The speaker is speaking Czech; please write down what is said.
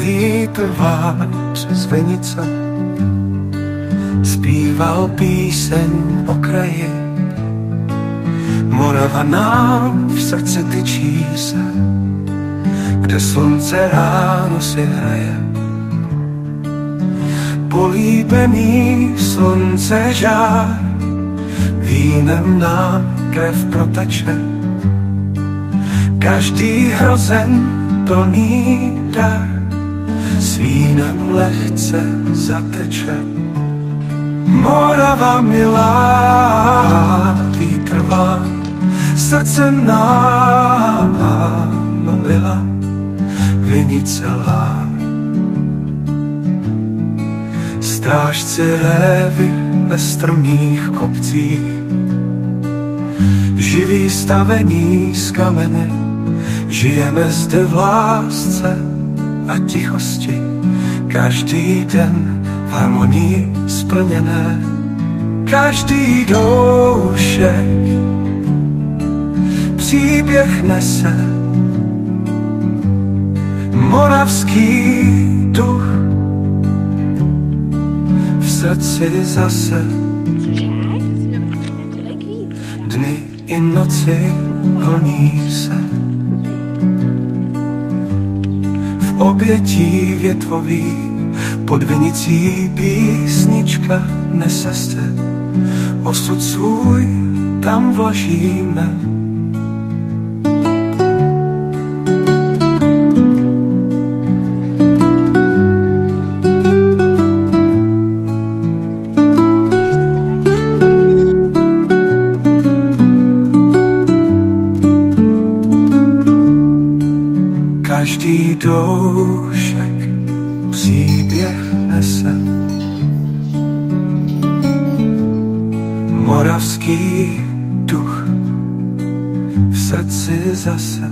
vítr vál přes vinice, zpíval píseň o kraji. Morava nám v srdci tyčí se, kde slunce ráno si hraje. Políbený slunce žár, vínem nám krev proteče. Každý hrozen plný dar s vínem lehce zateče. Morava milá, vítr vál, srdce nám mluvila, vinice lá. Strážci révy ve strmých kopcích, živí stavení z kamene, žijeme zde v lásce a tichosti, každý den v harmonii splněné. Každý doušek příběh nese, moravský duch v srdci zase. Dny i noci vlní se, v obětí větvový pod vinicí písnička nese se. Osud svůj tam vložíme. Každý doušek příběh nese, moravský duch v srdci zase.